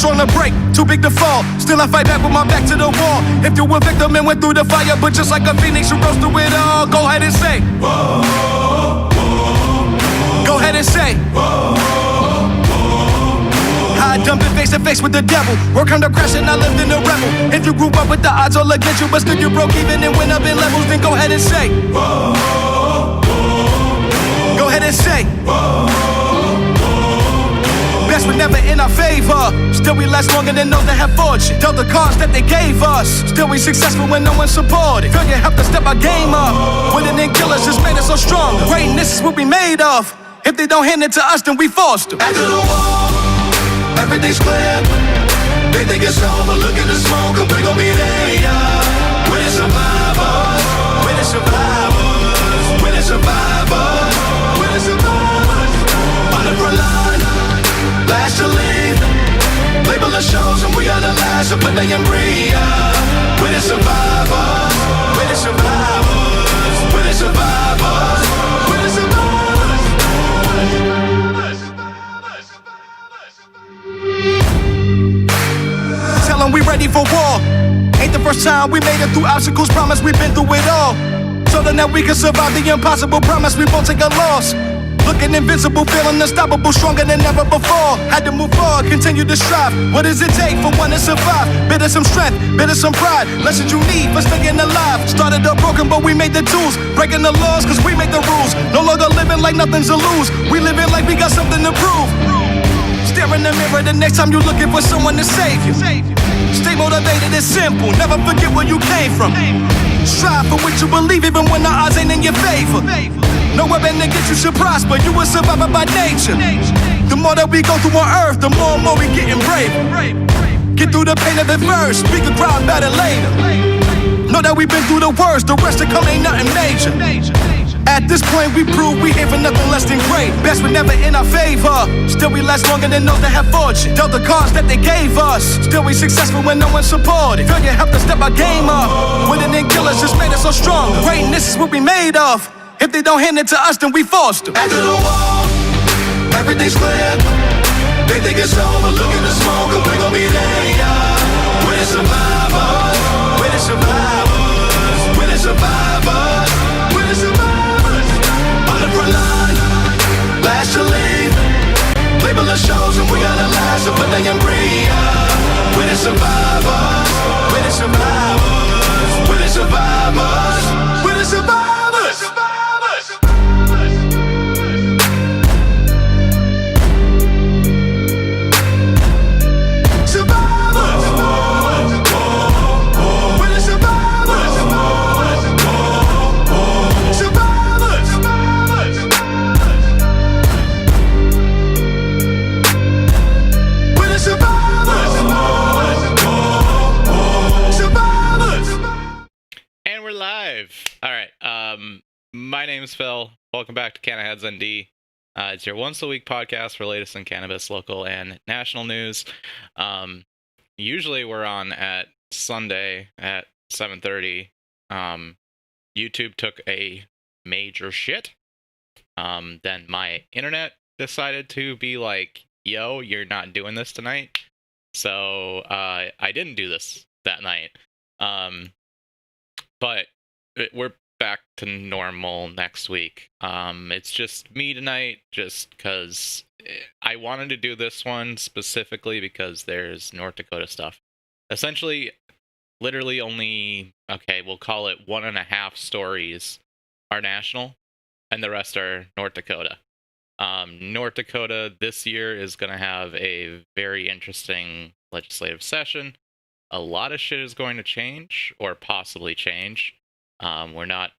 strong to break, too big to fall. Still I fight back with my back to the wall. If you were a victim and went through the fire, but just like a phoenix, you rose through it all. Go ahead and say, whoa, whoa, whoa. Go ahead and say, whoa, whoa. I jumped in face to face with the devil. Work under crash and I lived in the rebel. If you grew up with the odds all against you, but still you broke even and went up in levels, then go ahead and say, whoa, whoa. Go ahead and say, whoa. Best were never in our favor. Still we last longer than those that have fortune. Dealt the cards that they gave us. Still we successful when no one supported. Failure helped us step our game up. Winning and killers just made us so strong. Greatness is what we made of. If they don't hand it to us, then we forced them. After the war, everything's clear. They think it's over, look at the smoke, and we gon' be there, yeah. We're the survivors. We're the survivors. We're the survivors. We're the survivors. On the front line, last to leave. Label the shows and we are the last, but they can breathe. We're the survivors. We're the survivors. We're the survivors. We're the survivors. Tell them we ready for war. Ain't the first time we made it through obstacles. Promise we've been through it all. So then that we can survive the impossible. Promise we won't take a loss. Looking invincible, feeling unstoppable, stronger than ever before. Had to move forward, continue to strive. What does it take for one to survive? Bitter some strength, bitter some pride. Lessons you need for staying alive. Started up broken, but we made the tools. Breaking the laws, cause we make the rules. No longer living like nothing's to lose. We living like we got something to prove. Stare in the mirror the next time you're looking for someone to save you. Stay motivated, it's simple. Never forget where you came from. Strive for what you believe, even when the odds ain't in your favor. No weapon to get you should prosper. You a survivor by nature. The more that we go through on earth, the more and more we getting braver. Get through the pain of it first. We can cry about it later. Know that we've been through the worst. The rest to come ain't nothing major. At this point we prove we ain't for nothing less than great. Best were never in our favor. Still we last longer than those that have fortune. Dealt the cards that they gave us. Still we successful when no one supported. Failure helped us step our game up. Winning and killers just made us so strong. Greatness is what we made of. If they don't hand it to us, then we forced them. After the war, everything's clear. They think it's over, look at the smoke, and we gon' be there, yeah. We're the survivors. We're the survivors. We're the survivors. We're the survivors. On the front line, last to leave. Label the shows and we are the last, but they can breathe, yeah. We're the survivors. We're the survivors. We're the survivors. We're the survivors. My name's Phil. Welcome back to Canna-heads ND. It's your once-a-week podcast for latest in cannabis, local, and national news. Usually we're on at Sunday at 7:30. YouTube took a major shit. Then my internet decided to be like, yo, you're not doing this tonight. So I didn't do this that night. But we're back to normal next week. It's just me tonight, just because I wanted to do this one specifically because there's North Dakota stuff. Essentially, literally only, okay, we'll call it 1.5 stories are national, and the rest are North Dakota. North Dakota this year is going to have a very interesting legislative session. A lot of shit is going to change, or possibly change. We're not,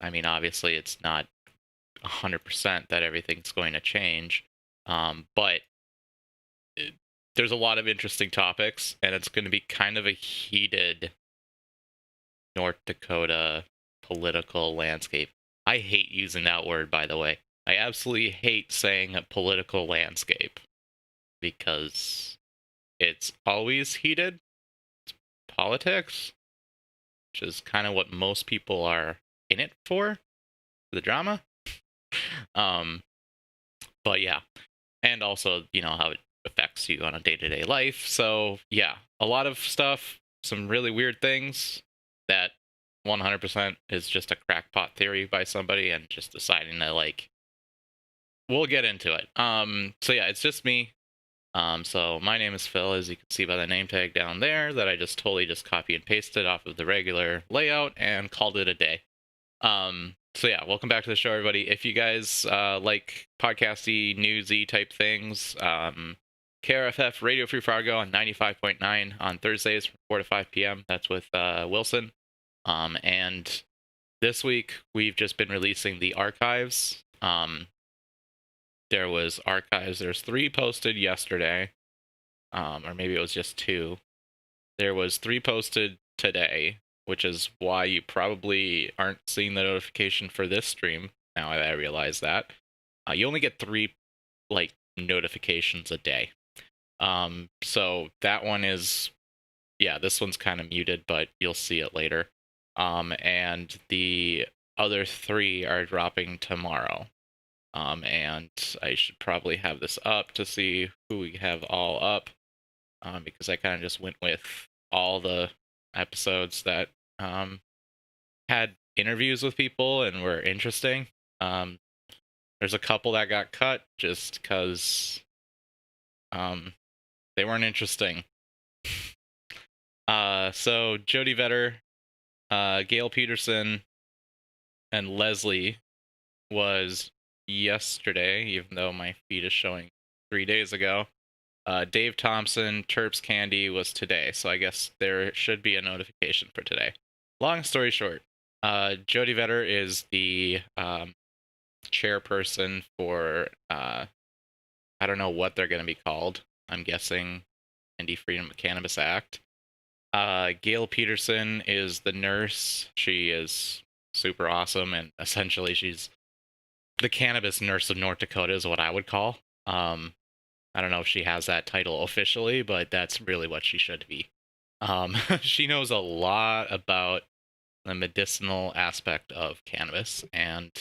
I mean, obviously it's not 100% that everything's going to change, but there's a lot of interesting topics, and it's going to be kind of a heated North Dakota political landscape. I hate using that word, by the way. I absolutely hate saying a political landscape, because it's always heated. It's politics, which is kind of what most people are in it for the drama. But yeah, and also, you know, how it affects you on a day-to-day life. So yeah, a lot of stuff, some really weird things that 100% is just a crackpot theory by somebody and just deciding to like, we'll get into it. So yeah, it's just me. So my name is Phil, as you can see by the name tag down there, that I just totally just copy and pasted off of the regular layout and called it a day. So yeah, welcome back to the show, everybody. If you guys like podcasty, newsy type things, KRFF Radio Free Fargo on 95.9 on Thursdays from 4 to 5 p.m. That's with Wilson. And this week we've just been releasing the archives. There was archives. There's 3 posted yesterday, or maybe it was just 2. There was 3 posted today, which is why you probably aren't seeing the notification for this stream. Now I realize that. You only get 3 like notifications a day. So that one is, yeah, this one's kind of muted, but you'll see it later. And the other 3 are dropping tomorrow. And I should probably have this up to see who we have all up, because I kind of just went with all the episodes that had interviews with people and were interesting. There's a couple that got cut just because they weren't interesting. So Jody Vetter, Gail Peterson, and Leslie was yesterday, even though my feed is showing 3 days ago. Dave Thompson, Terps Candy was today, so I guess there should be a notification for today. Long story short, Jody Vetter is the chairperson for, I don't know what they're going to be called. I'm guessing Indie Freedom of Cannabis Act. Gail Peterson is the nurse. She is super awesome, and essentially she's the cannabis nurse of North Dakota is what I would call. I don't know if she has that title officially, but that's really what she should be. She knows a lot about the medicinal aspect of cannabis, and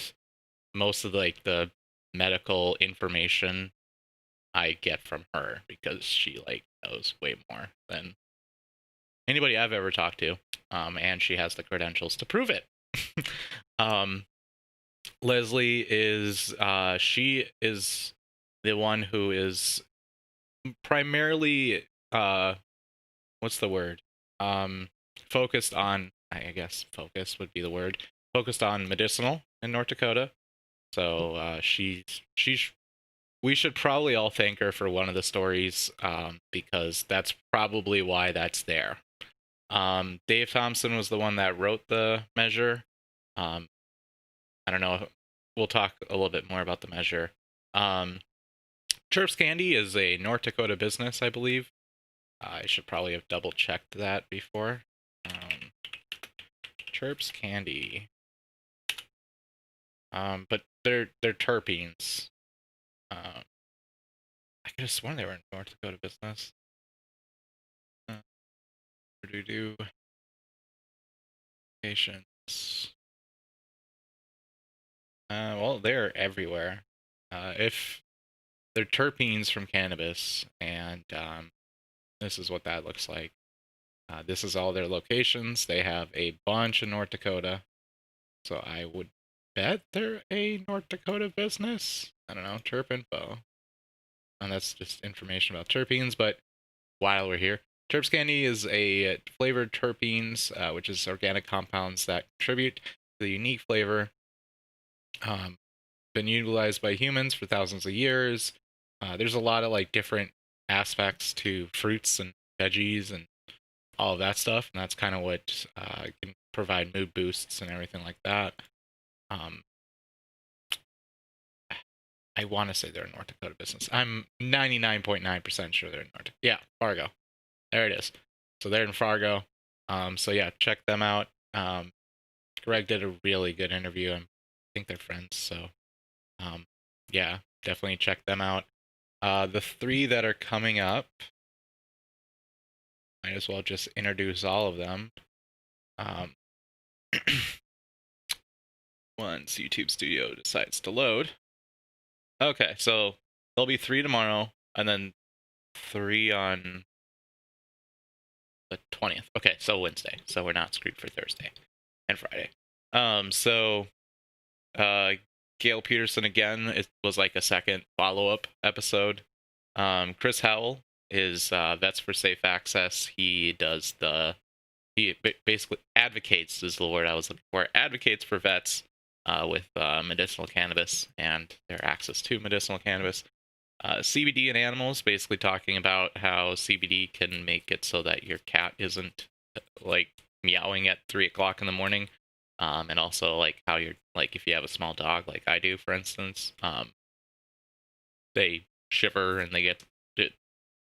most of like the medical information I get from her because she like knows way more than anybody I've ever talked to. And she has the credentials to prove it. Leslie is she is the one who is primarily what's the word? Focused on, I guess focused would be the word. Focused on medicinal in North Dakota. So we should probably all thank her for one of the stories, because that's probably why that's there. Dave Thompson was the one that wrote the measure. I don't know. We'll talk a little bit more about the measure. Terps Candy is a North Dakota business, I believe. I should probably have double checked that before. Terps Candy. But they're terpenes. I could have sworn they were in North Dakota business. Patients. Well, they're everywhere. If they're terpenes from cannabis, and this is what that looks like. This is all their locations. They have a bunch in North Dakota, so I would bet they're a North Dakota business. I don't know, Terp Info. And that's just information about terpenes, but while we're here, Terps Candy is a flavored terpenes, which is organic compounds that contribute to the unique flavor. Been utilized by humans for thousands of years. There's a lot of like different aspects to fruits and veggies and all of that stuff, and that's kind of what can provide mood boosts and everything like that. I want to say they're a North Dakota business. I'm 99.9% sure they're in North Dakota. Yeah, Fargo. There it is. So they're in Fargo. So yeah, check them out. Greg did a really good interview. I think they're friends. So yeah, definitely check them out. The 3 that are coming up, might as well just introduce all of them. Once YouTube Studio decides to load. Okay, so there'll be 3 tomorrow, and then 3 on the 20th. Okay, so Wednesday. So we're not screwed for Thursday and Friday. So Gail Peterson again. It was like a second follow-up episode. Chris Howell is Vets for Safe Access. He basically advocates, is the word I was looking for. Advocates for vets with medicinal cannabis and their access to medicinal cannabis. CBD in animals, basically talking about how CBD can make it so that your cat isn't like meowing at 3 o'clock in the morning. And also like how you're like, if you have a small dog like I do, for instance, they shiver and they get, it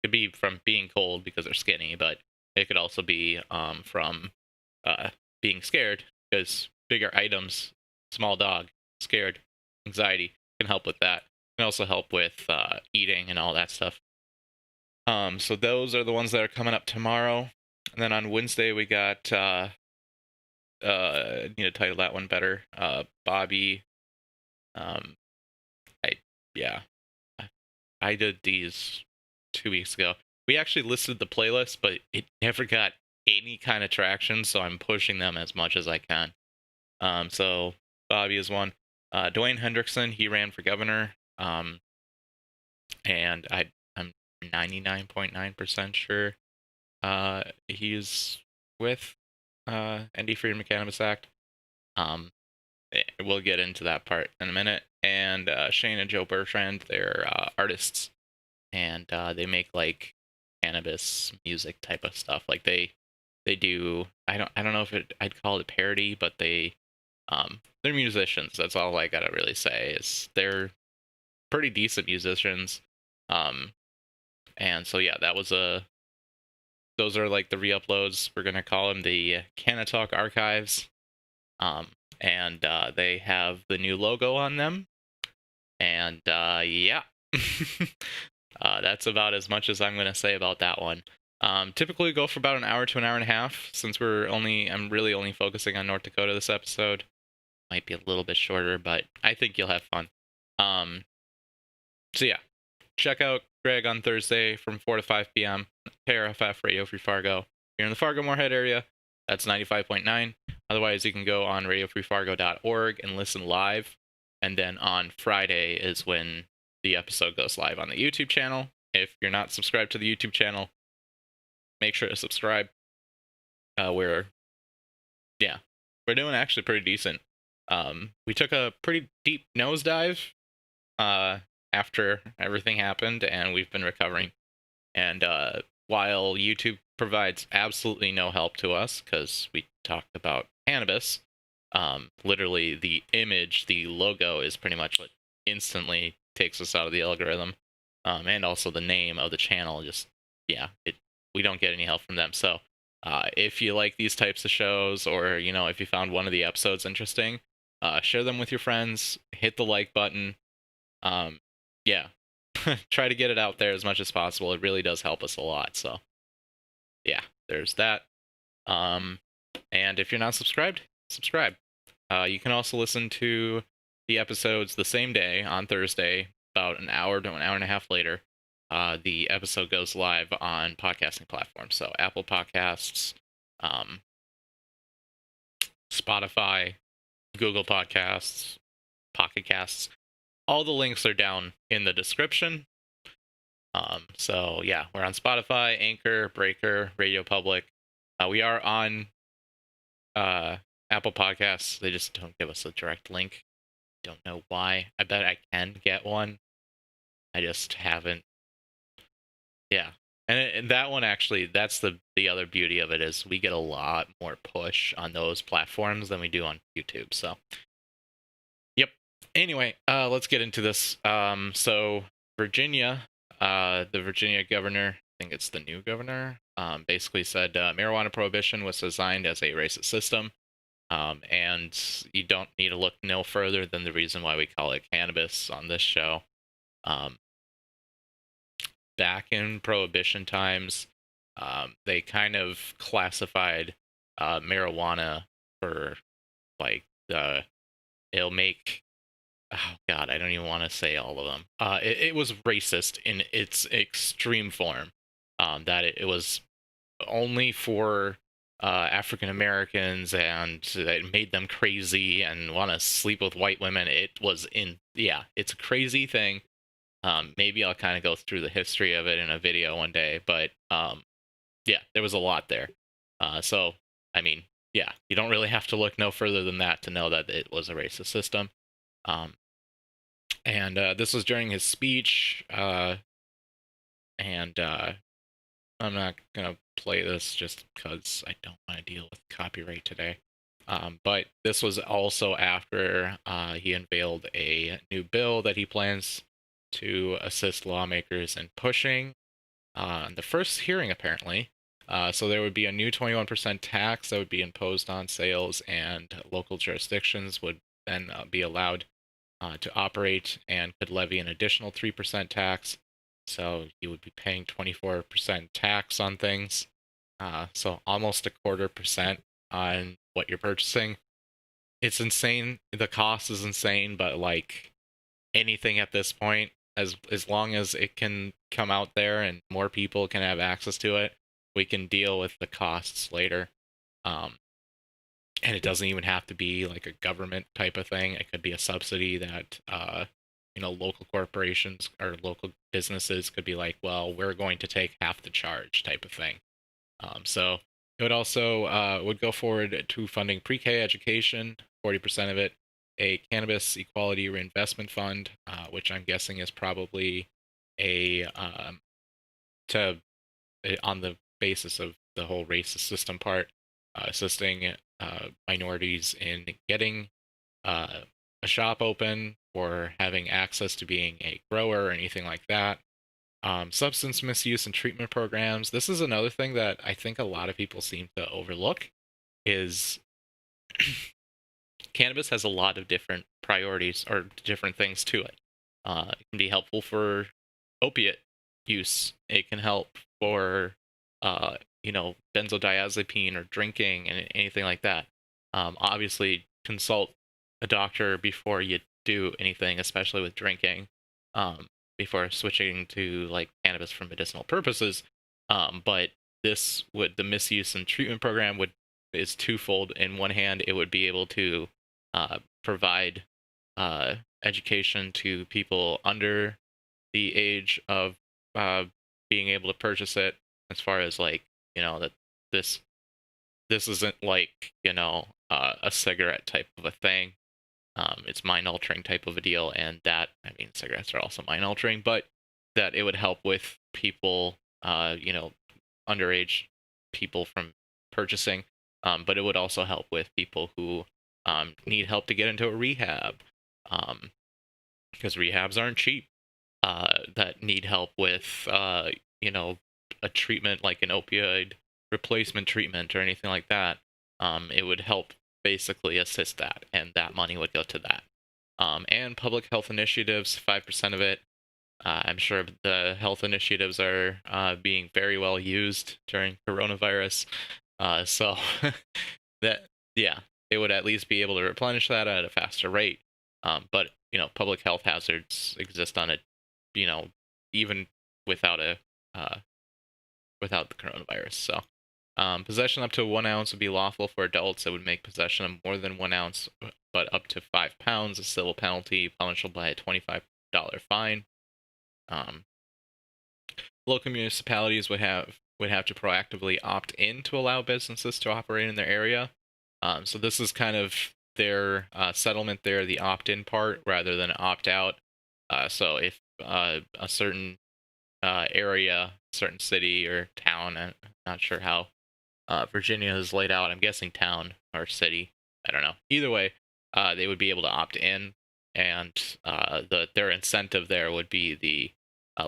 could be from being cold because they're skinny, but it could also be from being scared, because bigger items, small dog, scared, anxiety can help with that. Can also help with eating and all that stuff. So those are the ones that are coming up tomorrow. And then on Wednesday we got I need to title that one better. Bobby. I did these 2 weeks ago. We actually listed the playlist, but it never got any kind of traction, so I'm pushing them as much as I can. So Bobby is one. Dwayne Hendrickson, he ran for governor. And I'm 99.9% sure he's with ND Freedom of Cannabis Act. We'll get into that part in a minute. And Shane and Joe Bertrand, they're artists, and they make like cannabis music type of stuff. Like they do. I don't know if I'd call it parody, but they're musicians. That's all I gotta really say. Is they're pretty decent musicians. And so yeah, that was those are like the re-uploads. We're gonna call them the Canna-Talk archives. And they have the new logo on them. And yeah. That's about as much as I'm gonna say about that one. Typically go for about an hour to an hour and a half, since I'm really only focusing on North Dakota this episode. Might be a little bit shorter, but I think you'll have fun. So yeah, check out Greg on Thursday from 4 to 5 p.m. KRFF Radio Free Fargo. If you're in the Fargo-Moorhead area, that's 95.9. Otherwise, you can go on radiofreefargo.org and listen live. And then on Friday is when the episode goes live on the YouTube channel. If you're not subscribed to the YouTube channel, make sure to subscribe. We're doing actually pretty decent. We took a pretty deep nosedive after everything happened, and we've been recovering. And while YouTube provides absolutely no help to us, because we talked about cannabis, literally the image, the logo is pretty much what instantly takes us out of the algorithm. And also the name of the channel, we don't get any help from them. So if you like these types of shows, or if you found one of the episodes interesting, share them with your friends, hit the like button. Try to get it out there as much as possible. It really does help us a lot. So yeah, there's that. And if you're not subscribed, subscribe. You can also listen to the episodes the same day on Thursday, about an hour to an hour and a half later. The episode goes live on podcasting platforms, so Apple Podcasts, Spotify, Google Podcasts, Pocket Casts. All the links are down in the description. So yeah, we're on Spotify, Anchor, Breaker, RadioPublic. We are on Apple Podcasts. They just don't give us a direct link. Don't know why. I bet I can get one. I just haven't. Yeah. And that one, actually, that's the other beauty of it, is we get a lot more push on those platforms than we do on YouTube. So yep. Anyway, let's get into this. So Virginia, the Virginia governor, I think it's the new governor, basically said marijuana prohibition was designed as a racist system. And you don't need to look no further than the reason why we call it cannabis on this show. Back in Prohibition times, they kind of classified marijuana for, like, it'll make oh god, I don't even want to say all of them. It was racist in its extreme form. That it was only for African Americans, and it made them crazy and want to sleep with white women. It was yeah, it's a crazy thing. Maybe I'll kind of go through the history of it in a video one day, but yeah, there was a lot there. So, I mean, yeah, you don't really have to look no further than that to know that it was a racist system. And this was during his speech, and I'm not gonna play this just because I don't want to deal with copyright today. But this was also after he unveiled a new bill that he plans to assist lawmakers in pushing. The first hearing, apparently. So there would be a new 21% tax that would be imposed on sales, and local jurisdictions would then be allowed to operate and could levy an additional 3% tax. So you would be paying 24% tax on things. So almost 1/4% on what you're purchasing. It's insane. The cost is insane, but like anything at this point, as long as it can come out there and more people can have access to it, we can deal with the costs later. And it doesn't even have to be like a government type of thing. It could be a subsidy that local corporations or local businesses could be like, well, we're going to take half the charge type of thing. So it would also would go forward to funding pre-K education, 40% of it, a cannabis equality reinvestment fund, which I'm guessing is probably on the basis of the whole racist system part, assisting minorities in getting a shop open or having access to being a grower or anything like that. Substance misuse and treatment programs. This is another thing that I think a lot of people seem to overlook is cannabis has a lot of different priorities or different things to it. It can be helpful for opiate use. It can help for benzodiazepine or drinking and anything like that. Obviously, consult a doctor before you do anything, especially with drinking, before switching to like cannabis for medicinal purposes. But the misuse and treatment program is twofold. In one hand, it would be able to provide education to people under the age of being able to purchase it, as far as like that this isn't like a cigarette type of a thing. It's mind altering type of a deal, and that, I mean, cigarettes are also mind altering, but that it would help with people underage people from purchasing, but it would also help with people who need help to get into a rehab, because rehabs aren't cheap, that need help with a treatment like an opioid replacement treatment or anything like that. It would help basically assist that, and that money would go to that. And public health initiatives, 5% of it. I'm sure the health initiatives are being very well used during coronavirus. So that, yeah, they would at least be able to replenish that at a faster rate. But public health hazards exist on it, even without without the coronavirus. So possession up to 1 ounce would be lawful for adults. That would make possession of more than 1 ounce, but up to 5 pounds, a civil penalty, punishable by a $25 fine. Local municipalities would have to proactively opt in to allow businesses to operate in their area. So this is kind of their settlement there, the opt-in part, rather than opt-out. So if a certain area, certain city or town, I'm not sure how Virginia is laid out, I'm guessing town or city, I don't know. Either way, they would be able to opt in, and their incentive there would be the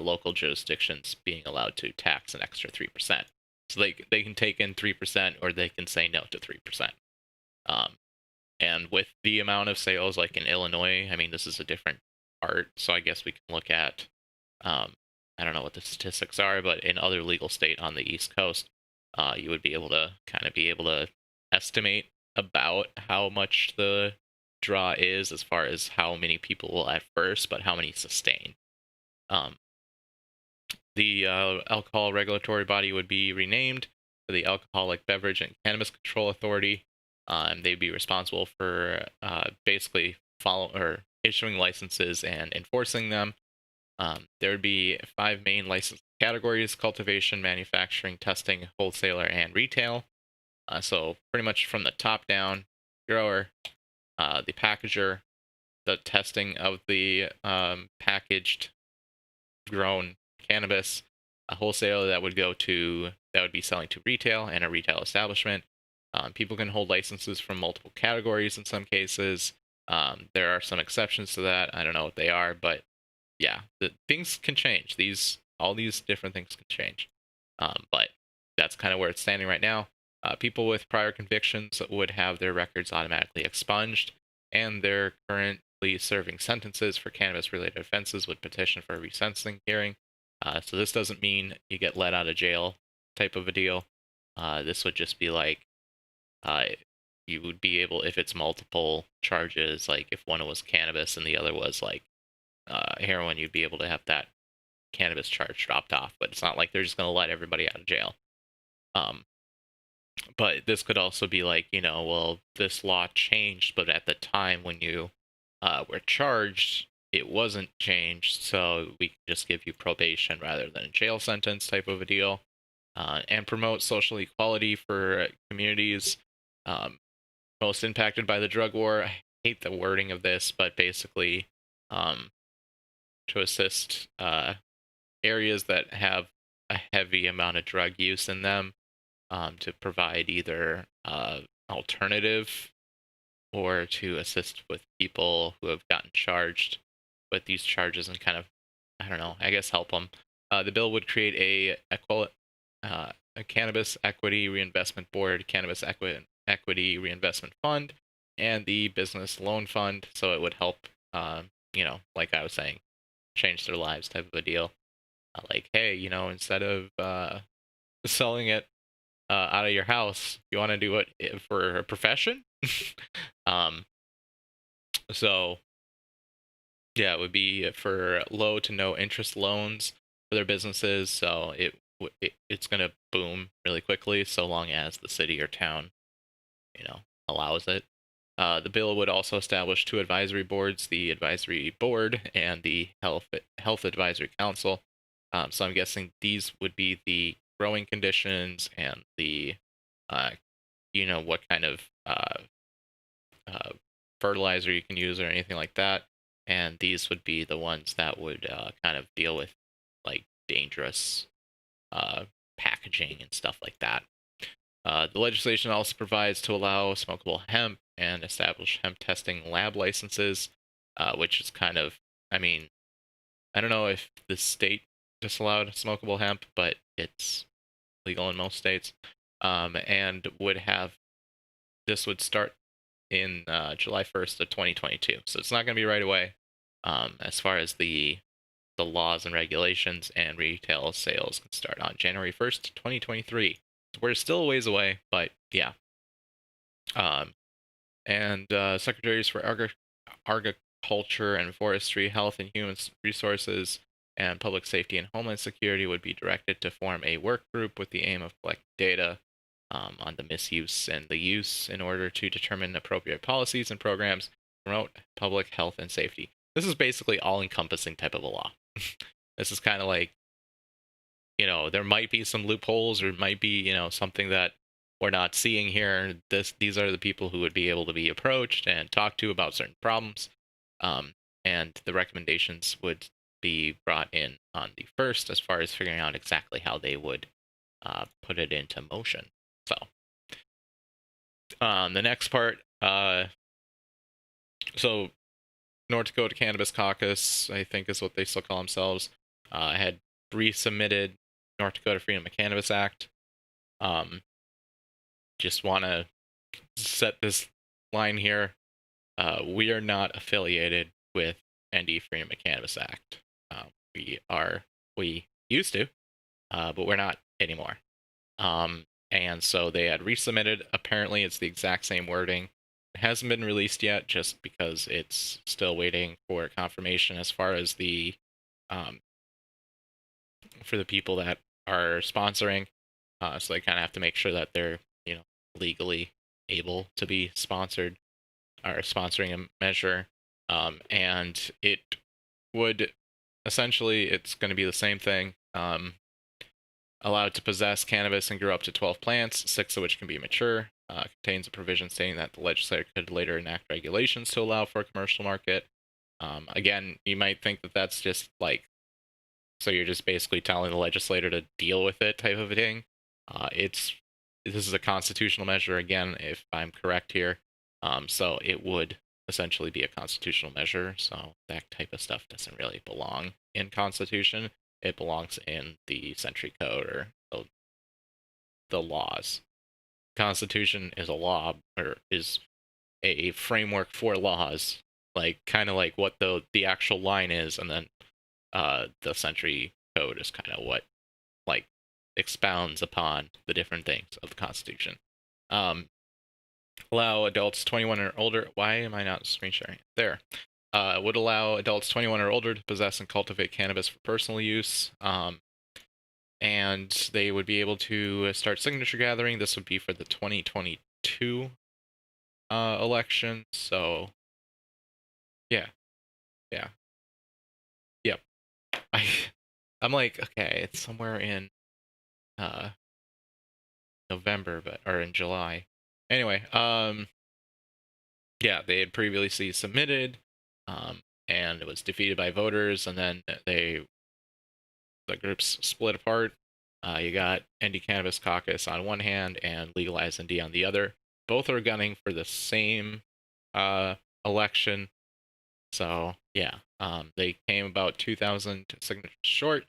local jurisdictions being allowed to tax an extra 3%. So they can take in 3%, or they can say no to 3%. And with the amount of sales, like in Illinois, I mean, this is a different part, so I guess we can look at, I don't know what the statistics are, but in other legal state on the East Coast, you would be able to estimate about how much the draw is as far as how many people will at first, but how many sustain. The alcohol regulatory body would be renamed to the Alcoholic Beverage and Cannabis Control Authority. They'd be responsible for basically issuing licenses and enforcing them. There would be 5 main license categories: cultivation, manufacturing, testing, wholesaler, and retail. So pretty much from the top down: grower, the packager, the testing of the packaged, grown cannabis, a wholesaler that would be selling to retail, and a retail establishment. People can hold licenses from multiple categories in some cases. There are some exceptions to that. I don't know what they are, but yeah, things can change. All these different things can change. But that's kind of where it's standing right now. People with prior convictions would have their records automatically expunged, and their currently serving sentences for cannabis-related offenses would petition for a resentencing hearing. So this doesn't mean you get let out of jail type of a deal. This would just be like you would be able, if it's multiple charges, like if one was cannabis and the other was like heroin, you'd be able to have that cannabis charge dropped off. But it's not like they're just going to let everybody out of jail. But this could also be like, well, this law changed, but at the time when you were charged, it wasn't changed, so we can just give you probation rather than a jail sentence type of a deal. And promote social equality for communities most impacted by the drug war. I hate the wording of this, but basically to assist areas that have a heavy amount of drug use in them, to provide either alternative or to assist with people who have gotten charged with these charges and kind of, I don't know, I guess help them. The bill would create a Cannabis Equity Reinvestment Board, Cannabis Equity Reinvestment Fund, and the Business Loan Fund, so it would help, like I was saying, change their lives type of a deal. Like, hey, instead of selling it out of your house, you want to do it for a profession? So yeah, it would be for low to no interest loans for their businesses. So it's going to boom really quickly, so long as the city or town, allows it. The bill would also establish 2 advisory boards: the Advisory Board and the Health Advisory Council. So I'm guessing these would be the growing conditions and the, what kind of fertilizer you can use or anything like that. And these would be the ones that would kind of deal with like dangerous packaging and stuff like that. The legislation also provides to allow smokable hemp and establish hemp testing lab licenses, which is kind of, I don't know if the state disallowed smokable hemp, but it's legal in most states, and this would start in July 1st of 2022. So it's not going to be right away as far as the laws and regulations, and retail sales can start on January 1st, 2023. So we're still a ways away, but yeah. And Secretaries for Agriculture and Forestry, Health and Human Resources, and Public Safety and Homeland Security would be directed to form a work group with the aim of collecting data on the misuse and the use in order to determine appropriate policies and programs to promote public health and safety. This is basically all-encompassing type of a law. This is kind of like, there might be some loopholes, or it might be, something that we're not seeing here. These are the people who would be able to be approached and talked to about certain problems. And the recommendations would be brought in on the 1st as far as figuring out exactly how they would put it into motion. So the next part, so North Dakota Cannabis Caucus, I think is what they still call themselves, had resubmitted North Dakota Freedom of Cannabis Act. Just want to set this line here. We are not affiliated with ND Freedom of Cannabis Act. We used to, but we're not anymore. And so they had resubmitted. Apparently it's the exact same wording hasn't been released yet, just because it's still waiting for confirmation as far as the for the people that are sponsoring. So they kind of have to make sure that they're, legally able to be sponsored or sponsoring a measure. And it would essentially, it's going to be the same thing. Allowed to possess cannabis and grow up to 12 plants, 6 of which can be mature. Contains a provision stating that the legislature could later enact regulations to allow for a commercial market. Again, you might think that that's just like, so you're just basically telling the legislator to deal with it type of a thing. This is a constitutional measure, again, if I'm correct here. So it would essentially be a constitutional measure. So that type of stuff doesn't really belong in Constitution. It belongs in the Century Code or the laws. Constitution is a law, or is a framework for laws, like kind of like what the actual line is, and then the Century Code is kind of what like expounds upon the different things of the Constitution. Allow adults 21 or older. Why am I not screen sharing? There. Would allow adults 21 or older to possess and cultivate cannabis for personal use. And they would be able to start signature gathering. This would be for the 2022 election. So, yeah. Yep. I'm like, okay, it's somewhere in November, or in July. Anyway, yeah, they had previously submitted, and it was defeated by voters, and then the groups split apart. You got ND Cannabis Caucus on one hand and Legalize ND on the other. Both are gunning for the same election. So yeah, they came about 2,000 signatures short.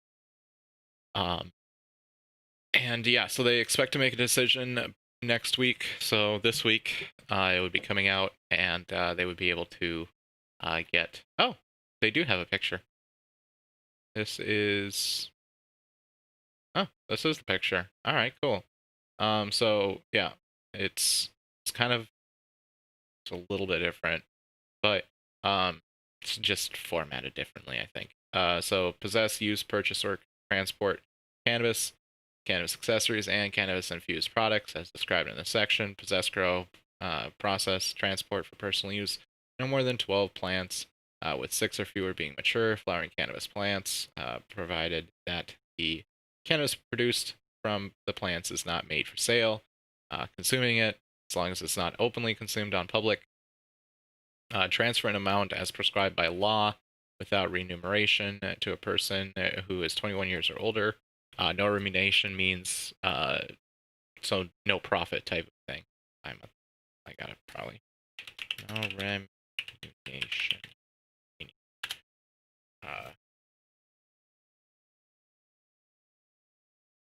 And yeah, so they expect to make a decision next week. So this week, it would be coming out, and they would be able to get. Oh, they do have a picture. This is the picture. All right, cool. So yeah, it's kind of, it's a little bit different, but it's just formatted differently, I think. So possess, use, purchase, or transport cannabis, cannabis accessories, and cannabis-infused products as described in this section. Possess, grow, process, transport for personal use no more than 12 plants, with 6 or fewer being mature, flowering cannabis plants, provided that the cannabis produced from the plants is not made for sale. Consuming it, as long as it's not openly consumed on public. Transfer an amount as prescribed by law without remuneration to a person who is 21 years or older. No remuneration means so no profit type of thing. I got it probably. No remuneration.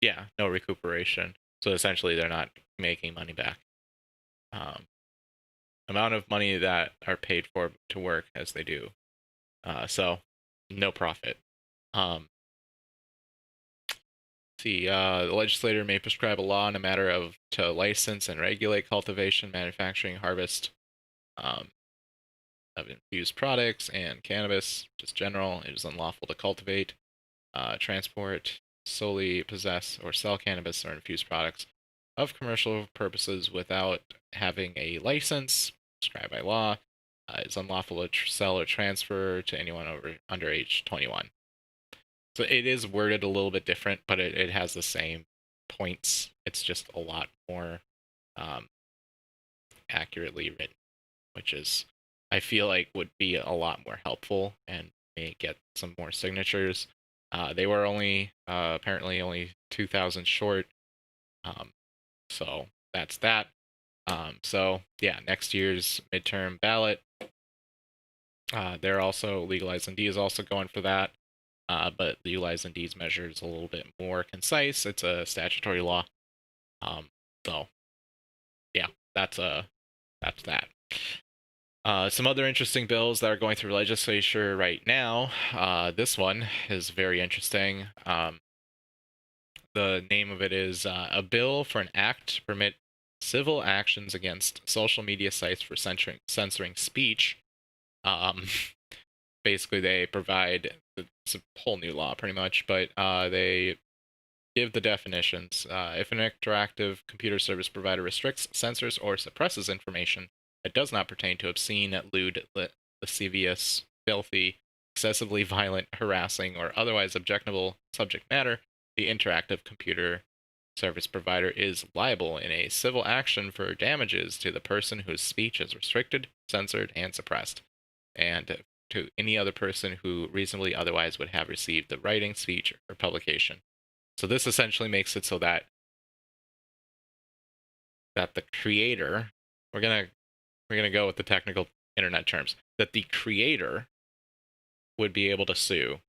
Yeah, no recuperation. So essentially, they're not making money back. Amount of money that are paid for to work as they do. So no profit. The legislator may prescribe a law in a matter of to license and regulate cultivation, manufacturing, harvest of infused products and cannabis. Just general, it is unlawful to cultivate, transport, solely possess, or sell cannabis or infused products of commercial purposes without having a license prescribed by law. It's unlawful to sell or transfer to anyone under age 21. So it is worded a little bit different, but it has the same points. It's just a lot more accurately written, which is, I feel like, would be a lot more helpful and may get some more signatures. They were only apparently only 2,000 short. So that's that. So yeah, next year's midterm ballot. They're also Legalize ND is also going for that. But Legalize ND's measure is a little bit more concise. It's a statutory law. So yeah, that's that. Some other interesting bills that are going through legislature right now. This one is very interesting. The name of it is a bill for an act to permit civil actions against social media sites for censoring speech. Basically, they provide, it's a whole new law pretty much, but they give the definitions. If an interactive computer service provider restricts, censors, or suppresses information that does not pertain to obscene, lewd, lascivious, filthy, excessively violent, harassing, or otherwise objectionable subject matter, the interactive computer service provider is liable in a civil action for damages to the person whose speech is restricted, censored, and suppressed, and to any other person who reasonably otherwise would have received the writing, speech, or publication. So this essentially makes it so that the creator, we're gonna go with the technical internet terms, that the creator would be able to sue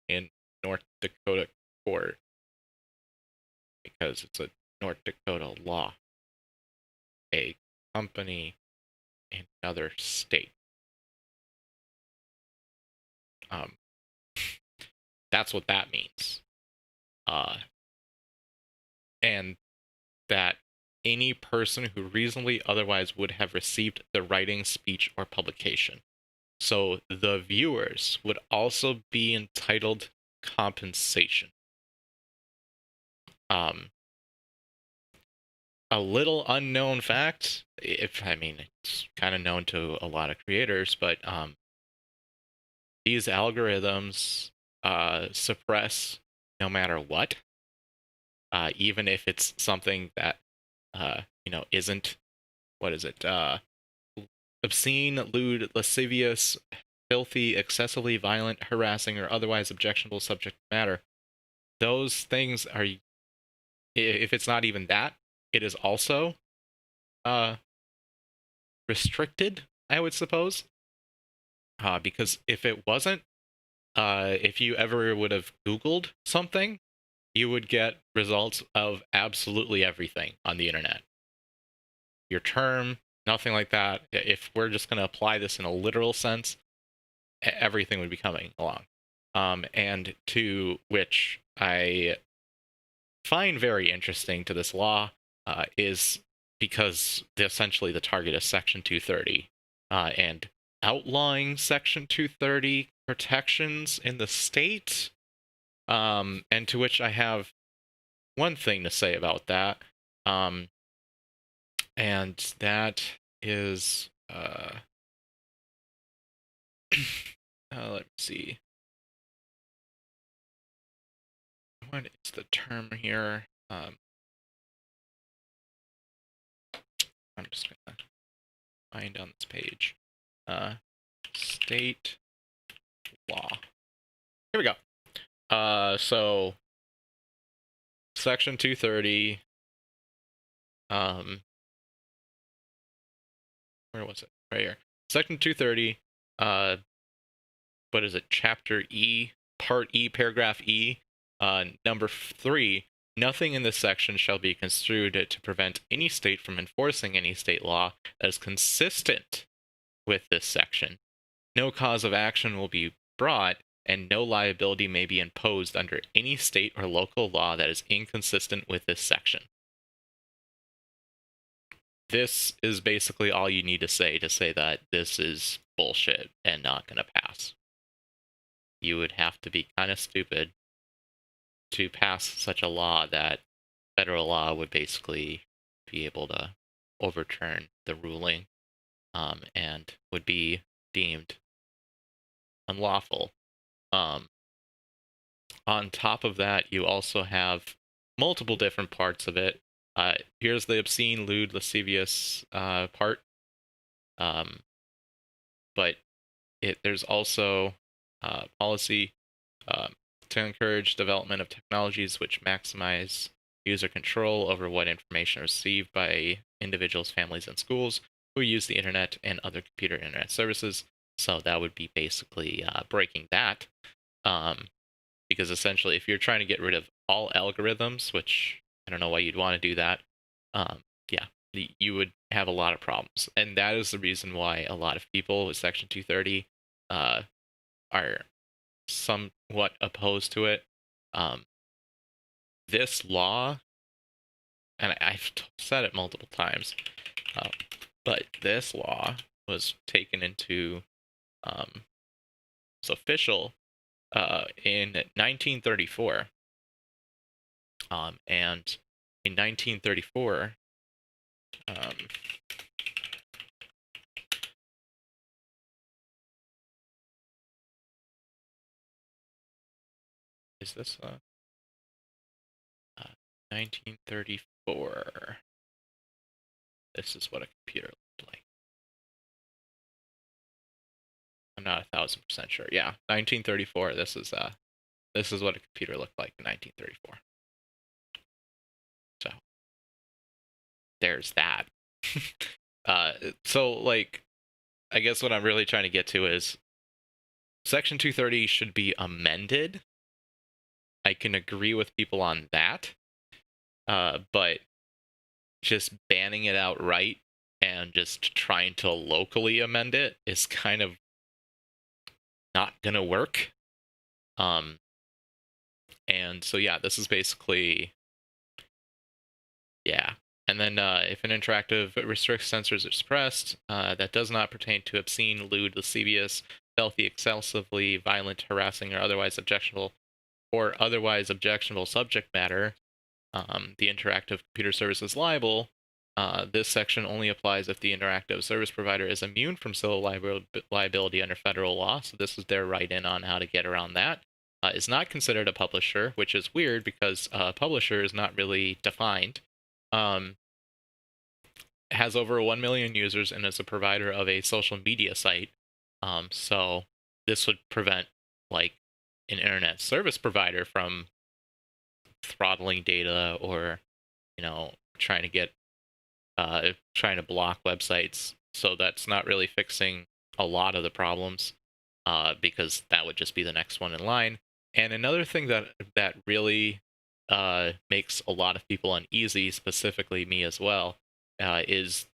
in North Dakota court because it's a North Dakota law. A company in another state. That's what that means. And that any person who reasonably otherwise would have received the writing, speech, or publication. So the viewers would also be entitled compensation. A little unknown fact, it's kind of known to a lot of creators, but these algorithms suppress no matter what, even if it's something that isn't, obscene, lewd, lascivious, filthy, excessively violent, harassing, or otherwise objectionable subject matter. Those things are, if it's not even that, it is also restricted, I would suppose. Because if it wasn't, if you ever would have Googled something, you would get results of absolutely everything on the internet. Your term, nothing like that. If we're just going to apply this in a literal sense, everything would be coming along. And to which I find very interesting to this law is because essentially the target is Section 230, and outlawing Section 230 protections in the state. And to which I have one thing to say about that. And that is, let me see. What is the term here? I'm just gonna find on this page. State law. Here we go. So Section 230. Where was it? Right here. Section 230. What is it? Chapter E, Part E, Paragraph E. Number 3. Nothing in this section shall be construed to prevent any state from enforcing any state law that is consistent with this section. No cause of action will be brought, and no liability may be imposed under any state or local law that is inconsistent with this section. This is basically all you need to say that this is bullshit and not going to pass. You would have to be kind of stupid to pass such a law that federal law would basically be able to overturn the ruling, and would be deemed unlawful. On top of that, you also have multiple different parts of it. Here's the obscene, lewd, lascivious part. But there's also policy to encourage development of technologies which maximize user control over what information is received by individuals, families, and schools who use the internet and other computer internet services. So that would be basically breaking that. Because essentially, if you're trying to get rid of all algorithms, which I don't know why you'd want to do that, you would have a lot of problems. And that is the reason why a lot of people with Section 230 are somewhat opposed to it. This law and I've said it multiple times, but this law was taken into it's official in 1934, and in 1934, is this 1934? This is what a computer looked like. I'm not 1,000% sure. Yeah, 1934. This is what a computer looked like in 1934. So there's that. So like, I guess what I'm really trying to get to is Section 230 should be amended. I can agree with people on that, but just banning it outright and just trying to locally amend it is kind of not gonna work. And so yeah, this is basically, yeah. And then if an interactive restricts censors or suppressed, that does not pertain to obscene, lewd, lascivious, filthy, excessively violent, harassing, or otherwise objectionable subject matter, the interactive computer service is liable. This section only applies if the interactive service provider is immune from civil liability under federal law. So this is their write-in on how to get around that. Is not considered a publisher, which is weird because publisher is not really defined. Has over 1 million users and is a provider of a social media site. So this would prevent like an internet service provider from throttling data or, trying to block websites. So that's not really fixing a lot of the problems, because that would just be the next one in line. And another thing that really makes a lot of people uneasy, specifically me as well, is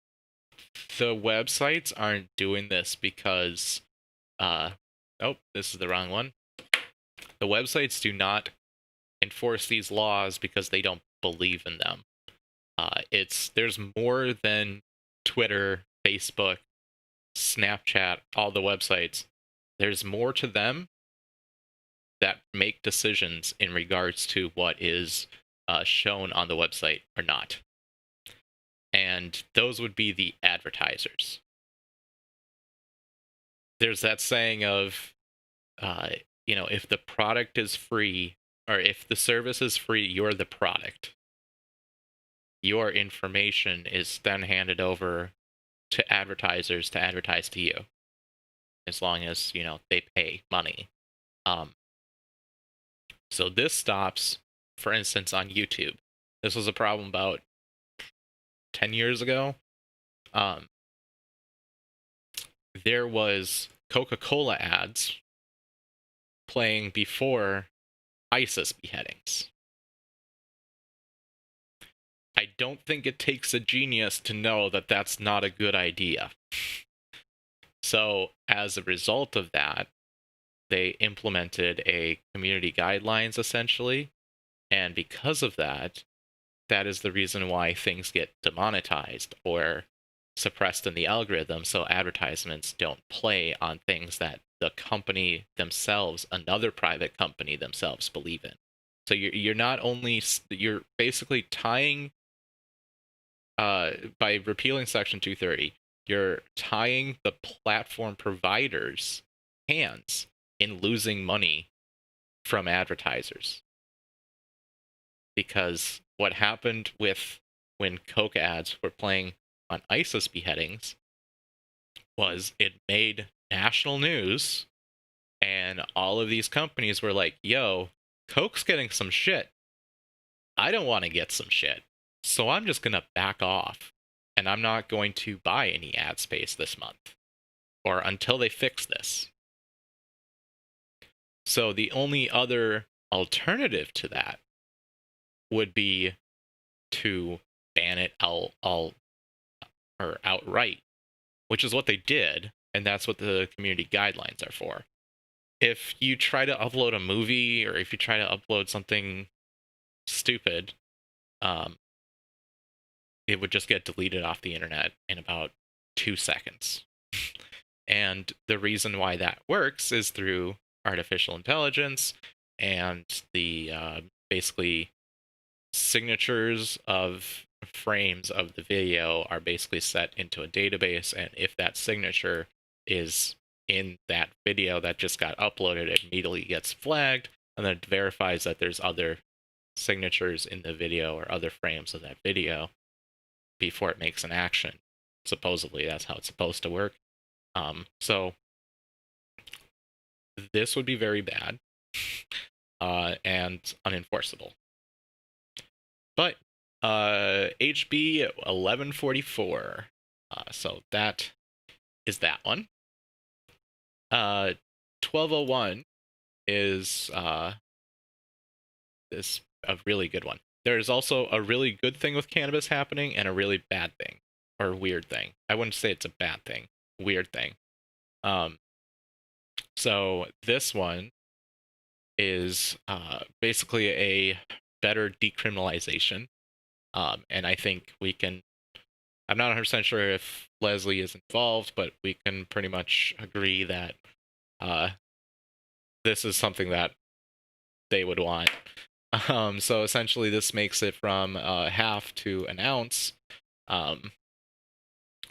the websites aren't doing this because this is the wrong one. The websites do not enforce these laws because they don't believe in them. There's more than Twitter, Facebook, Snapchat, all the websites. There's more to them that make decisions in regards to what is shown on the website or not. And those would be the advertisers. There's that saying of, if the product is free, or if the service is free, you're the product. Your information is then handed over to advertisers to advertise to you, as long as, they pay money. So this stops, for instance, on YouTube. This was a problem about 10 years ago. There was Coca-Cola ads playing before ISIS beheadings. I don't think it takes a genius to know that that's not a good idea. So as a result of that, they implemented a community guidelines, essentially. And because of that, that is the reason why things get demonetized or suppressed in the algorithm, so advertisements don't play on things that the company themselves, another private company themselves, believe in. So you're basically tying, by repealing Section 230, you're tying the platform providers' hands in losing money from advertisers. Because what happened when Coke ads were playing on ISIS beheadings was it made national news, and all of these companies were like, yo, Coke's getting some shit. I don't want to get some shit. So I'm just going to back off, and I'm not going to buy any ad space this month, or until they fix this. So the only other alternative to that would be to ban it outright, which is what they did, and that's what the community guidelines are for. If you try to upload a movie, or if you try to upload something stupid, it would just get deleted off the internet in about 2 seconds. And the reason why that works is through artificial intelligence, and the basically signatures of frames of the video are basically set into a database, and if that signature is in that video that just got uploaded, it immediately gets flagged, and then it verifies that there's other signatures in the video or other frames of that video before it makes an action. Supposedly, that's how it's supposed to work. So this would be very bad and unenforceable. But HB 1144, so that is that one. 1201 is this a really good one. There's also a really good thing with cannabis happening and a really bad thing, or weird thing. I wouldn't say it's a bad thing, weird thing. So this one is basically a better decriminalization. And I think we can, I'm not 100% sure if Leslie is involved, but we can pretty much agree that this is something that they would want. So essentially this makes it from half to an ounce,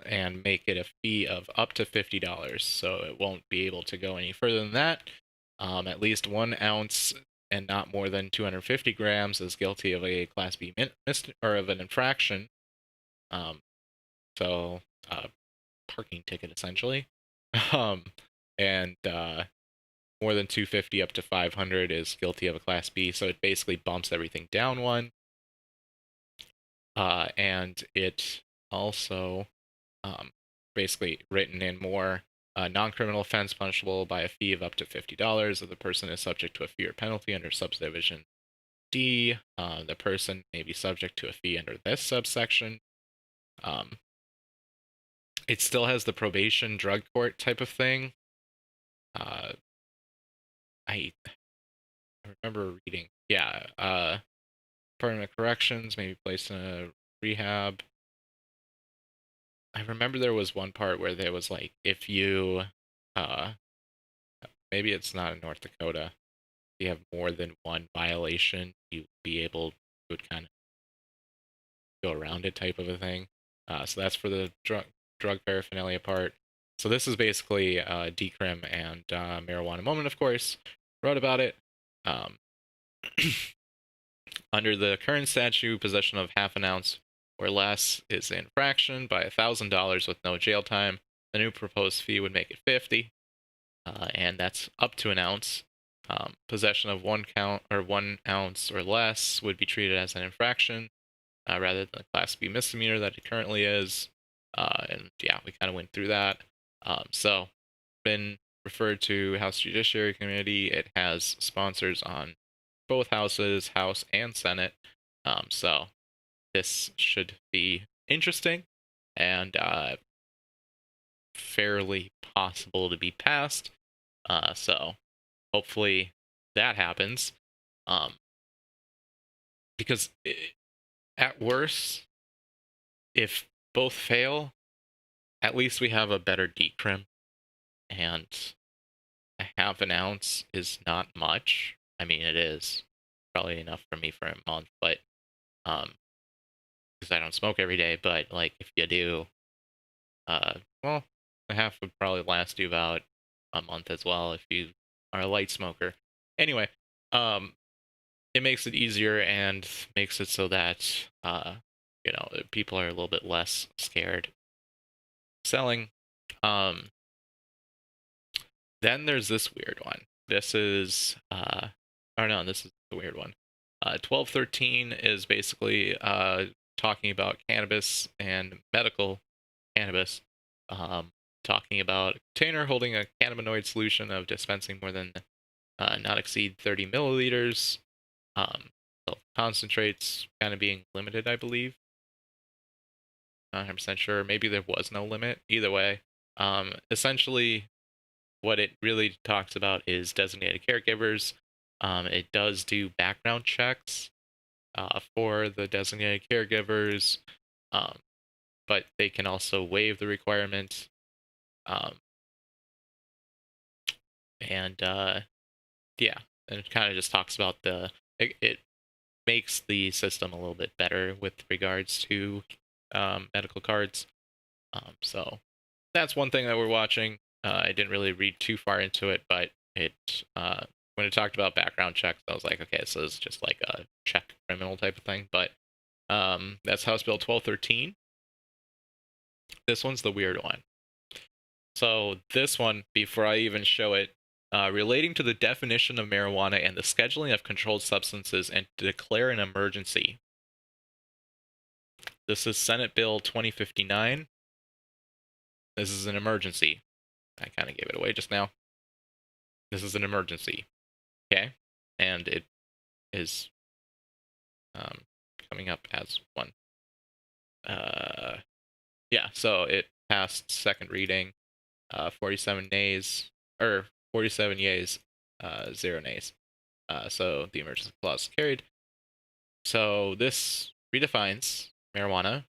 and make it a fee of up to $50. So it won't be able to go any further than that. At least 1 ounce and not more than 250 grams is guilty of a Class B or of an infraction. So parking ticket essentially. And more than 250 up to 500 is guilty of a Class B. So it basically bumps everything down one. And it also basically written in more non-criminal offense punishable by a fee of up to $50 if the person is subject to a fee or penalty under subdivision D. The person may be subject to a fee under this subsection. It still has the probation drug court type of thing. I remember reading, Department of Corrections may be placed in a rehab. I remember there was one part where there was like, if you, maybe it's not in North Dakota, if you have more than one violation, you'd be able to kind of go around it type of a thing. So that's for the drug paraphernalia part. So this is basically decrim and marijuana moment, of course. Wrote about it. Under the current statute, possession of half an ounce or less is an infraction by $1,000 with no jail time. The new proposed fee would make it $50, and that's up to an ounce. Possession of 1 ounce or less would be treated as an infraction rather than the Class B misdemeanor that it currently is. And yeah, we kind of went through that. So, been referred to House Judiciary Committee. It has sponsors on both houses, House and Senate. So this should be interesting and fairly possible to be passed. So hopefully that happens. Because at worst, if both fail, at least we have a better decrim. And a half an ounce is not much. I mean, it is probably enough for me for a month, but because I don't smoke every day. But like, if you do, well, a half would probably last you about a month as well if you are a light smoker. Anyway, it makes it easier and makes it so that people are a little bit less scared selling. Then there's this weird one. This is this is the weird one. 1213 is basically talking about cannabis and medical cannabis. Talking about a container holding a cannabinoid solution of dispensing more than not exceed 30 milliliters. So concentrates kind of being limited, I believe. Not 100% sure. Maybe there was no limit. Either way, essentially, what it really talks about is designated caregivers. It does do background checks for the designated caregivers. But they can also waive the requirement. And yeah, and it kind of just talks about it makes the system a little bit better with regards to medical cards. So that's one thing that we're watching. I didn't really read too far into it, but when it talked about background checks, I was like, okay, so it's just like a check criminal type of thing. But that's House Bill 1213. This one's the weird one. So this one, before I even show it, relating to the definition of marijuana and the scheduling of controlled substances and to declare an emergency. This is Senate Bill 2059. This is an emergency. I kind of gave it away just now. This is an emergency. Okay? And it is coming up as one. Yeah, so it passed second reading. 47 nays, or 47 yeas, 0 nays. So the emergency clause is carried. So this redefines marijuana,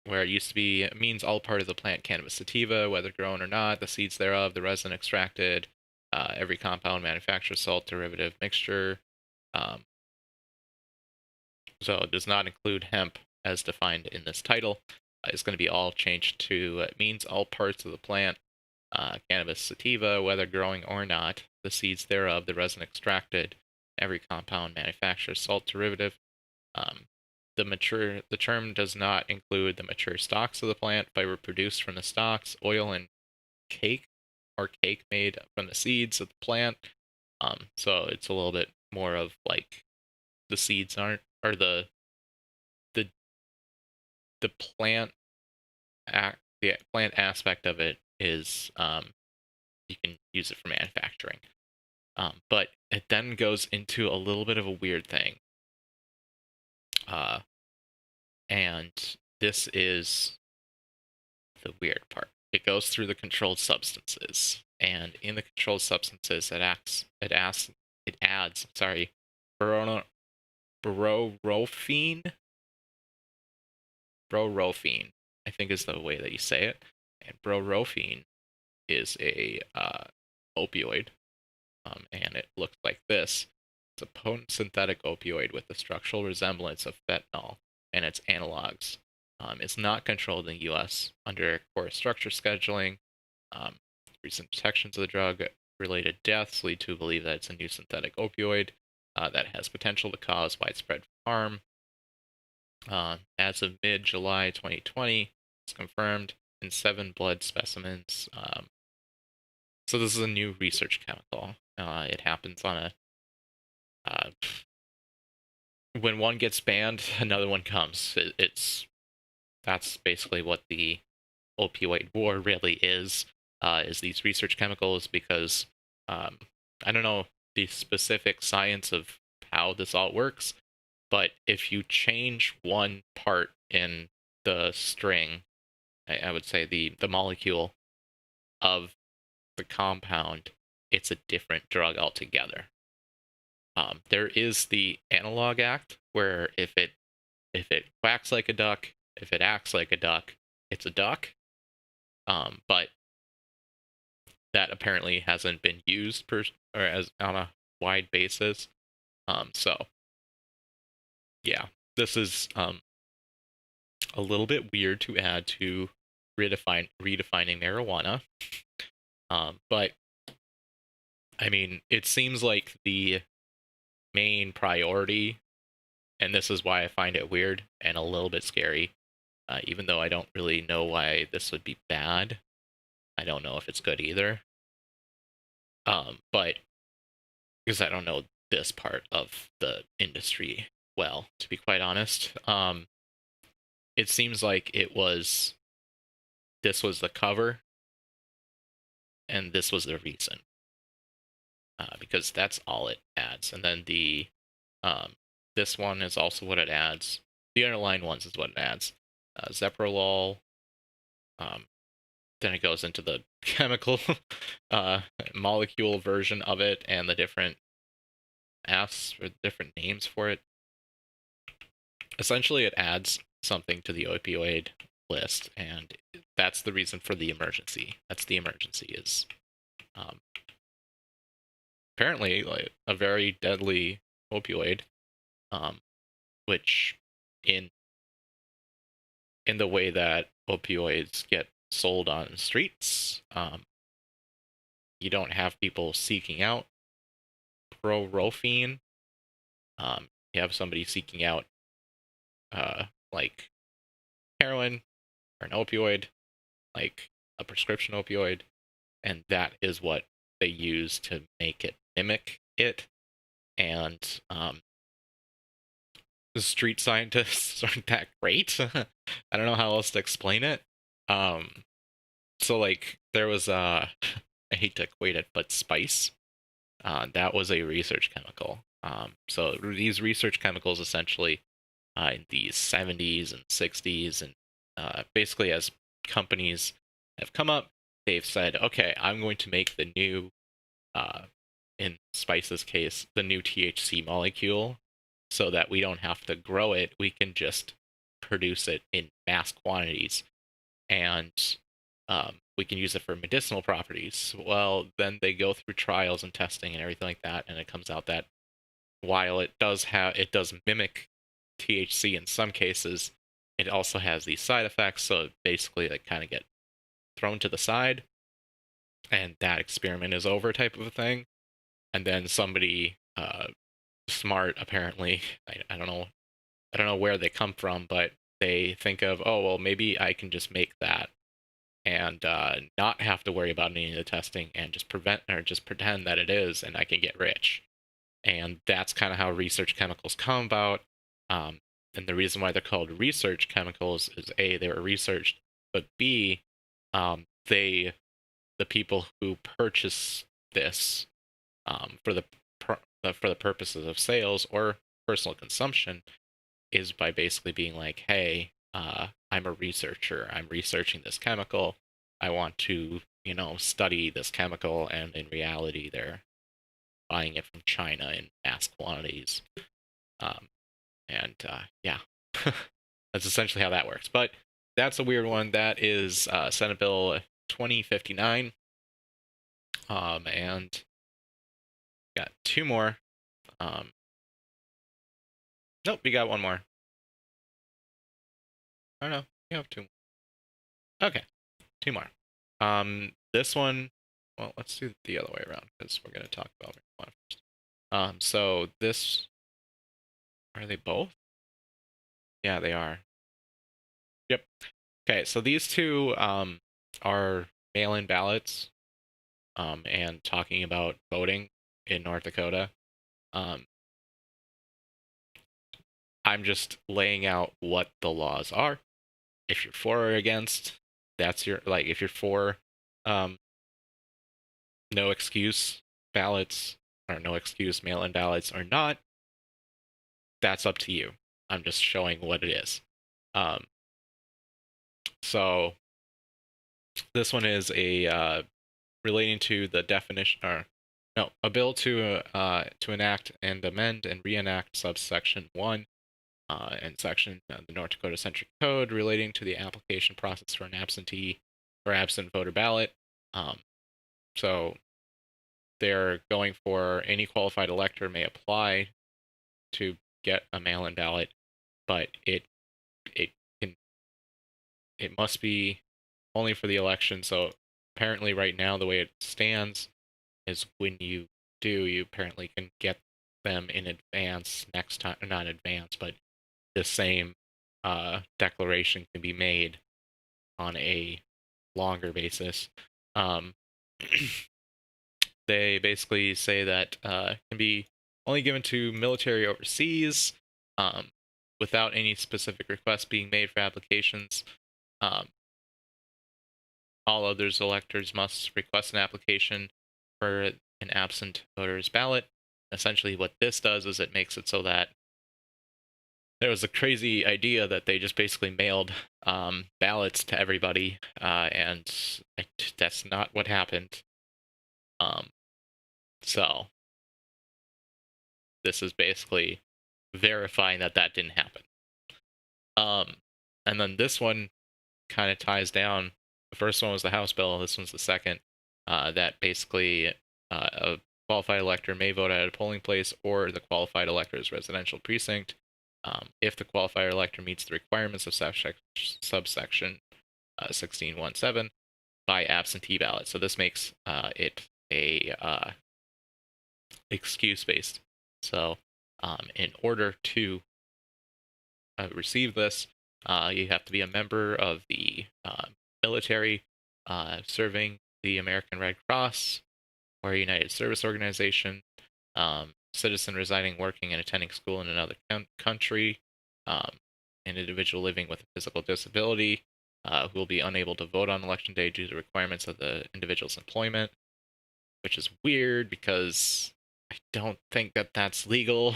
where it used to be, it means all part of the plant cannabis sativa, whether grown or not, the seeds thereof, the resin extracted, every compound, manufacturer, salt, derivative, mixture. So it does not include hemp as defined in this title. It's going to be all changed to, it means all parts of the plant, cannabis sativa, whether growing or not, the seeds thereof, the resin extracted, every compound, manufacturer, salt, derivative. The term does not include the mature stalks of the plant, fiber produced from the stalks, oil and cake, or cake made from the seeds of the plant. So it's a little bit more of like the seeds aren't, or the plant the plant aspect of it is you can use it for manufacturing. But it then goes into a little bit of a weird thing. And this is the weird part. It goes through the controlled substances, and in the controlled substances, it adds bromorphine, I think is the way that you say it. And bromorphine is a opioid, and it looks like this. It's a potent synthetic opioid with a structural resemblance of fentanyl and its analogs. It's not controlled in the U.S. under core structure scheduling. Recent detections of the drug-related deaths lead to believe that it's a new synthetic opioid that has potential to cause widespread harm. As of mid-July 2020, it's confirmed in 7 blood specimens. So this is a new research chemical. It happens on when one gets banned, another one comes. That's basically what the opioid war really is these research chemicals, because I don't know the specific science of how this all works, but if you change one part in the string, I would say the molecule of the compound, it's a different drug altogether. There is the Analog Act, where if it quacks like a duck, if it acts like a duck, it's a duck. But that apparently hasn't been used as on a wide basis. So yeah, this is a little bit weird to add to redefining marijuana. But I mean, it seems like the main priority, and this is why I find it weird and a little bit scary, even though I don't really know why this would be bad. I don't know if it's good either. But because I don't know this part of the industry well, to be quite honest. It seems like this was the cover, and this was the reason. Because that's all it adds. And then this one is also what it adds. The underlying ones is what it adds. Zeprolol. Then it goes into the chemical molecule version of it and the different different names for it. Essentially, it adds something to the opioid list, and that's the reason for the emergency. That's the emergency is apparently like a very deadly opioid, which in the way that opioids get sold on streets, you don't have people seeking out pro-rofine. You have somebody seeking out like heroin or an opioid, like a prescription opioid, and that is what they use to make it mimic it. And the street scientists aren't that great. I don't know how else to explain it. So like there was I hate to equate it, but spice. That was a research chemical. So these research chemicals essentially in the 70s and 60s, and basically as companies have come up, they've said, okay, I'm going to make the new, in Spice's case, the new THC molecule, so that we don't have to grow it. We can just produce it in mass quantities, and we can use it for medicinal properties. Well, then they go through trials and testing and everything like that, and it comes out that while it does mimic THC in some cases, it also has these side effects. So basically, they kind of get thrown to the side, and that experiment is over, type of a thing. And then somebody smart, apparently, I don't know where they come from, but they think of, oh well, maybe I can just make that and not have to worry about any of the testing, and just pretend that it is, and I can get rich. And that's kind of how research chemicals come about. And the reason why they're called research chemicals is A, they were researched, but B, the people who purchase this for the purposes of sales or personal consumption is by basically being like, hey, I'm a researcher. I'm researching this chemical. I want to, study this chemical, and in reality, they're buying it from China in mass quantities. Yeah, that's essentially how that works. But that's a weird one. That is Senate Bill 2059. And got two more. Nope, we got one more. Oh no, we have two more. Okay, two more. This one, well, let's do the other way around, because we're going to talk about marijuana first. So this, are they both? Yeah, they are. Yep. Okay, so these two are mail-in ballots, and talking about voting in North Dakota. I'm just laying out what the laws are. If you're for or against, that's your, like, if you're for no excuse ballots or no excuse mail-in ballots or not, that's up to you. I'm just showing what it is. So this one is a relating to the definition, or no, a bill to enact and amend and reenact subsection 1 and section the North Dakota Century Code relating to the application process for an absentee or absent voter ballot. So they're going for any qualified elector may apply to get a mail-in ballot, but it must be only for the election. So apparently right now the way it stands is when you do, you apparently can get them in advance next time, not in advance, but the same declaration can be made on a longer basis. They basically say that can be only given to military overseas, without any specific request being made for applications. All others electors must request an application for an absent voter's ballot. Essentially what this does is it makes it so that there was a crazy idea that they just basically mailed ballots to everybody, and that's not what happened. So this is basically verifying that didn't happen. And then this one kind of ties down. The first one was the House bill. This one's the second. That basically a qualified elector may vote at a polling place or the qualified elector's residential precinct if the qualified elector meets the requirements of subsection 1617 by absentee ballot. So this makes it a excuse based. So in order to receive this, you have to be a member of the military, serving the American Red Cross or a United Service Organization, citizen residing, working, and attending school in another country, an individual living with a physical disability who will be unable to vote on election day due to requirements of the individual's employment, which is weird because I don't think that that's legal.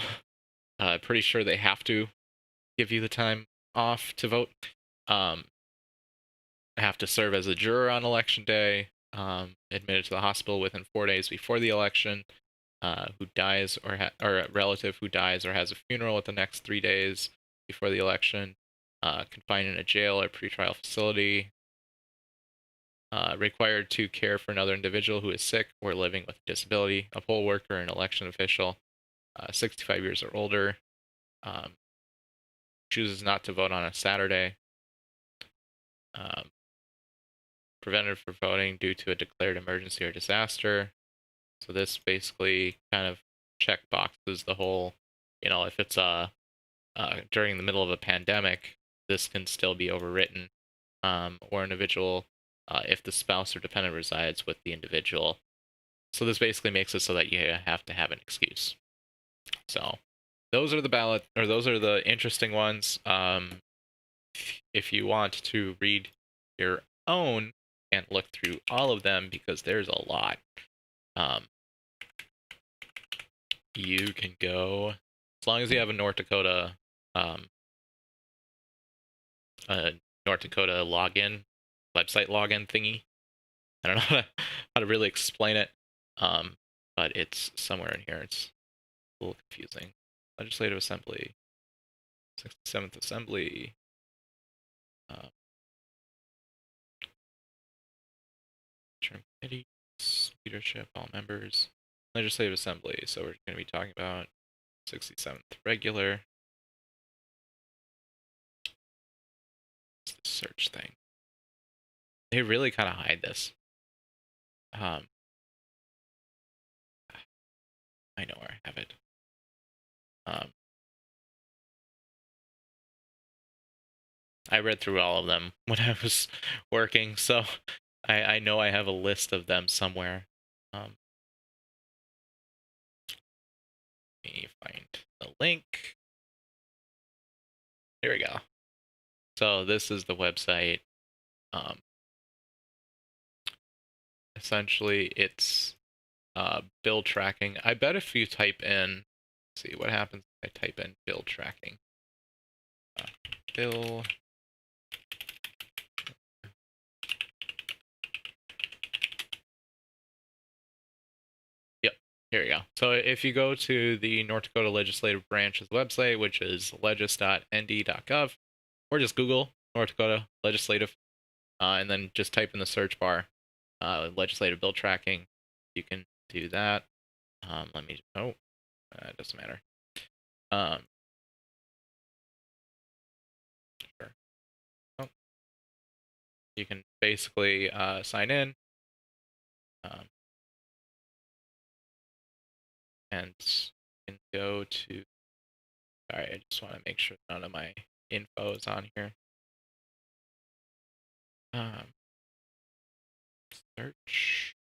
Pretty sure they have to give you the time off to vote. Have to serve as a juror on election day, admitted to the hospital within 4 days before the election, who dies or a relative who dies or has a funeral within the next 3 days before the election, confined in a jail or pretrial facility, required to care for another individual who is sick or living with a disability, a poll worker, an election official, 65 years or older, chooses not to vote on a Saturday, prevented from voting due to a declared emergency or disaster. So this basically kind of check boxes the whole, if it's during the middle of a pandemic, this can still be overwritten, or individual, if the spouse or dependent resides with the individual. So this basically makes it so that you have to have an excuse. So those are the interesting ones. If you want to read your own and look through all of them, because there's a lot, you can go, as long as you have a North Dakota login, website login thingy. I don't know how to really explain it, but it's somewhere in here. It's a little confusing. Legislative Assembly, 67th Assembly, term committees, leadership, all members, Legislative Assembly. So we're going to be talking about 67th regular. It's the search thing. They really kind of hide this. I know where I have it. I read through all of them when I was working, so I know I have a list of them somewhere. Let me find the link. Here we go. So this is the website. Essentially, it's bill tracking. I bet if you type in, let's see what happens if I type in bill tracking. Bill. Yep, here we go. So if you go to the North Dakota Legislative Branch's website, which is legis.nd.gov, or just Google North Dakota Legislative, and then just type in the search bar legislative bill tracking, you can do that. Let me, it doesn't matter. Sure. Oh. You can basically sign in, and you can go to, sorry, I just want to make sure none of my info is on here. Search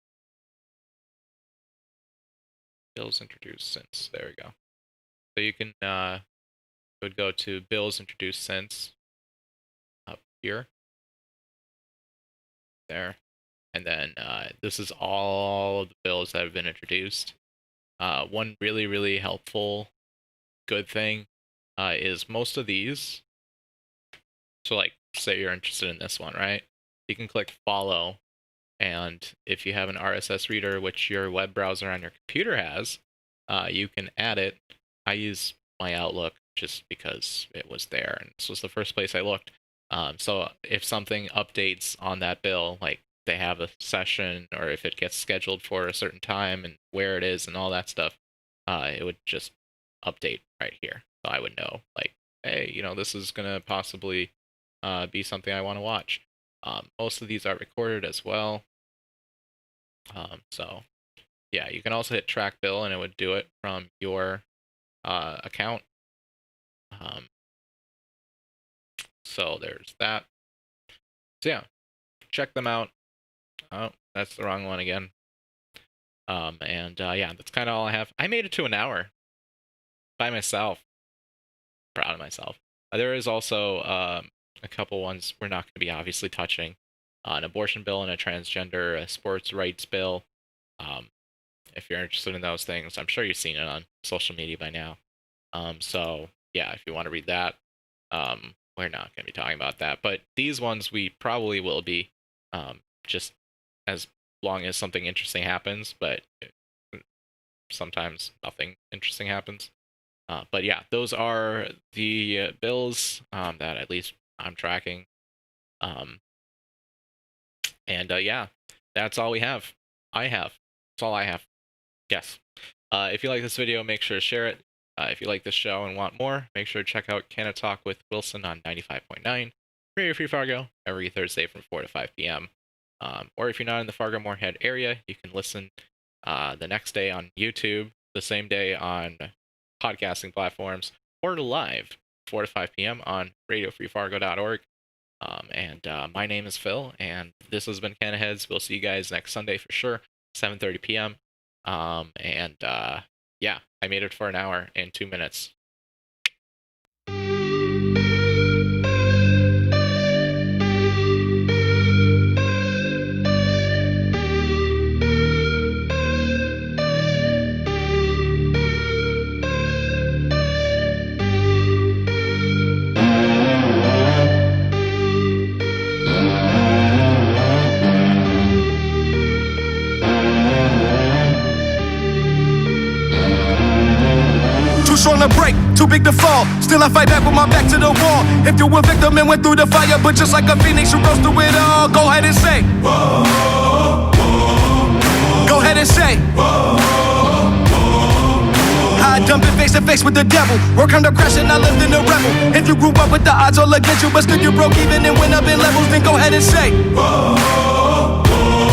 bills introduced since, there we go. So you can would go to bills introduced since up here, there, and then this is all of the bills that have been introduced. One really helpful good thing is most of these, so like say you're interested in this one, right? You can click follow, and if you have an RSS reader, which your web browser on your computer has, you can add it. I use my Outlook just because it was there, and this was the first place I looked. So if something updates on that bill, like they have a session, or if it gets scheduled for a certain time and where it is and all that stuff, it would just update right here. So I would know, like, hey, this is going to possibly be something I want to watch. Most of these are recorded as well. So yeah, you can also hit track bill and it would do it from your account. So there's that. So yeah, check them out. Oh, that's the wrong one again. Yeah, that's kind of all I have. I made it to an hour by myself. Proud of myself. There is also a couple ones we're not going to be obviously touching. An abortion bill and a transgender sports rights bill. If you're interested in those things, I'm sure you've seen it on social media by now. So yeah, if you want to read that, we're not going to be talking about that. But these ones we probably will be, just as long as something interesting happens. But sometimes nothing interesting happens. But yeah, those are the bills that at least I'm tracking. Yeah, that's all we have. That's all I have. Yes. If you like this video, make sure to share it. If you like this show and want more, make sure to check out Canna-Talk with Wilson on 95.9, Radio Free Fargo, every Thursday from 4 to 5 p.m. Or if you're not in the Fargo-Moorhead area, you can listen the next day on YouTube, the same day on podcasting platforms, or live 4 to 5 p.m. on radiofreefargo.org. My name is Phil, and this has been Canna-Heads. We'll see you guys next Sunday for sure, 7:30 p.m. Yeah, I made it for an hour and 2 minutes. Too strong to break, too big to fall. Still I fight back with my back to the wall. If you're a victim and went through the fire, but just like a phoenix, you rose through it all. Go ahead and say, whoa, whoa, whoa. Go ahead and say, whoa, whoa. I jumped in face to face with the devil. Work under crash and I lived in a rebel. If you grew up with the odds all against you, but still you broke even and went up in levels, then go ahead and say, whoa.